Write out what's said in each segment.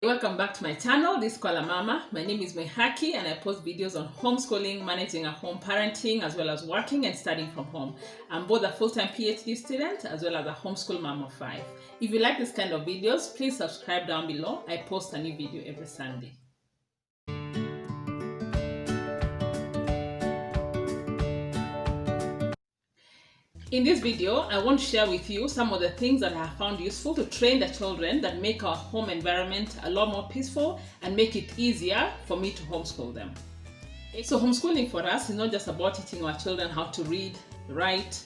Welcome back to my channel. This is Koala Mama. My name is Mehaki and I post videos on homeschooling, managing a home, parenting, as well as working and studying from home. I'm both a full-time PhD student as well as a homeschool mom of 5. If you like this kind of videos, please subscribe down below. I post a new video every Sunday. In this video, I want to share with you some of the things that I have found useful to train the children that make our home environment a lot more peaceful and make it easier for me to homeschool them. So homeschooling for us is not just about teaching our children how to read, write,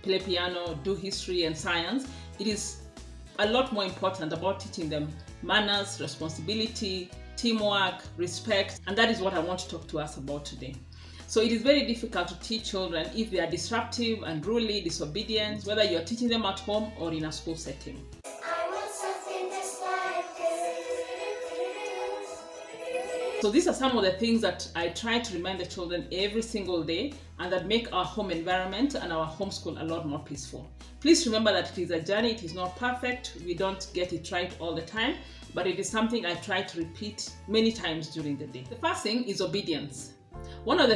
play piano, do history and science. It is a lot more important about teaching them manners, responsibility, teamwork, respect, and that is what I want to talk to us about today. So it is very difficult to teach children if they are disruptive, unruly, disobedient, whether you are teaching them at home or in a school setting. So these are some of the things that I try to remind the children every single day and that make our home environment and our homeschool a lot more peaceful. Please remember that it is a journey, it is not perfect, we don't get it right all the time, but it is something I try to repeat many times during the day. The first thing is obedience. One of the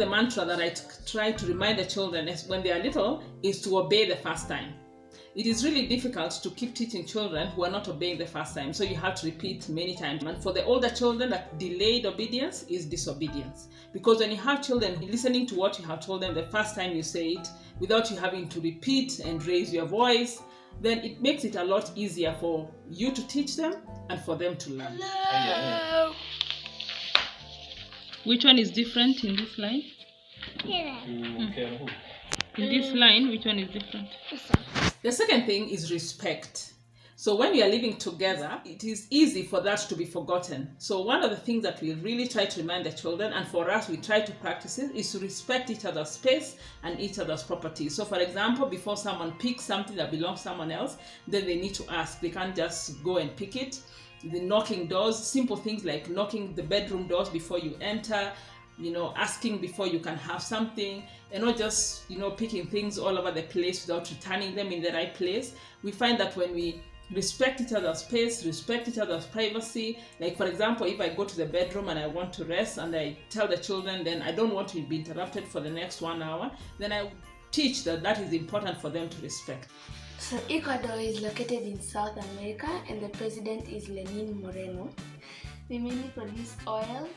mantra that I try to remind the children is when they are little is to obey the first time. It is really difficult to keep teaching children who are not obeying the first time, so you have to repeat many times. And for the older children, that delayed obedience is disobedience. Because when you have children listening to what you have told them the first time you say it, without you having to repeat and raise your voice, then it makes it a lot easier for you to teach them and for them to learn. Hello. Which one is different in this line? In this line, which one is different? The second thing is respect. So when we are living together, it is easy for that to be forgotten. So one of the things that we really try to remind the children, and for us we try to practice it, is to respect each other's space and each other's property. So for example, before someone picks something that belongs to someone else, then they need to ask. They can't just go and pick it. The knocking doors, simple things like knocking the bedroom doors before you enter, asking before you can have something, and not just, picking things all over the place without returning them in the right place. We find that when we respect each other's space, respect each other's privacy, like for example, if I go to the bedroom and I want to rest and I tell the children then I don't want to be interrupted for the next 1 hour, then I teach that is important for them to respect. So Ecuador is located in South America and the president is Lenin Moreno. They mainly produce oil,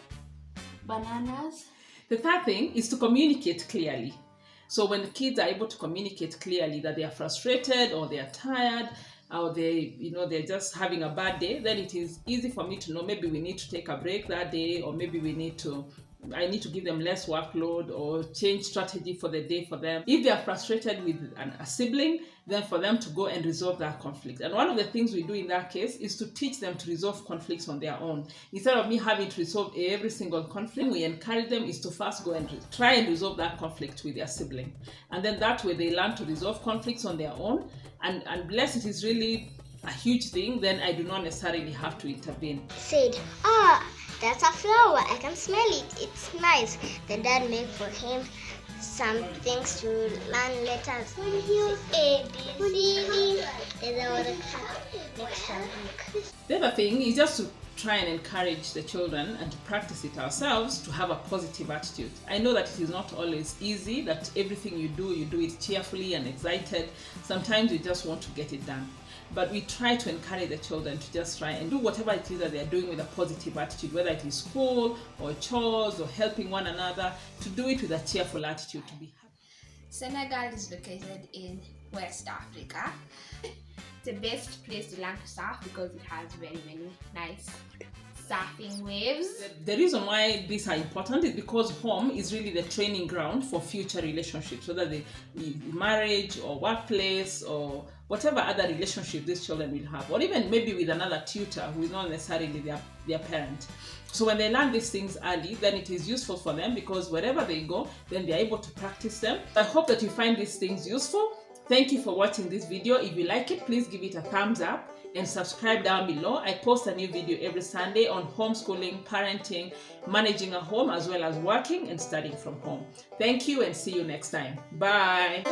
bananas. The third thing is to communicate clearly. So when the kids are able to communicate clearly that they are frustrated or they are tired or they're just having a bad day, then it is easy for me to know maybe we need to take a break that day, or maybe I need to give them less workload or change strategy for the day for them. If they are frustrated with a sibling, then for them to go and resolve that conflict. And one of the things we do in that case is to teach them to resolve conflicts on their own. Instead of me having to resolve every single conflict, we encourage them is to first go and try and resolve that conflict with their sibling. And then that way they learn to resolve conflicts on their own. And unless it is really a huge thing, then I do not necessarily have to intervene. Said, that's a flower. I can smell it. It's nice. The dad made for him some things to learn letters. A, B, C, D. The other thing is just to try and encourage the children and to practice it ourselves to have a positive attitude. I know that it is not always easy, that everything you do it cheerfully and excited. Sometimes you just want to get it done. But we try to encourage the children to just try and do whatever it is that they're doing with a positive attitude, whether it is school or chores or helping one another, to do it with a cheerful attitude, to be happy. Senegal is located in West Africa. It's the best place to learn to surf because it has very many nice surfing waves. The reason why these are important is because home is really the training ground for future relationships, whether the marriage or workplace or whatever other relationship these children will have, or even maybe with another tutor who is not necessarily their parent. So when they learn these things early, then it is useful for them because wherever they go, then they're able to practice them. I hope that you find these things useful. Thank you for watching this video. If you like it, please give it a thumbs up and subscribe down below. I post a new video every Sunday on homeschooling, parenting, managing a home, as well as working and studying from home. Thank you and see you next time. Bye.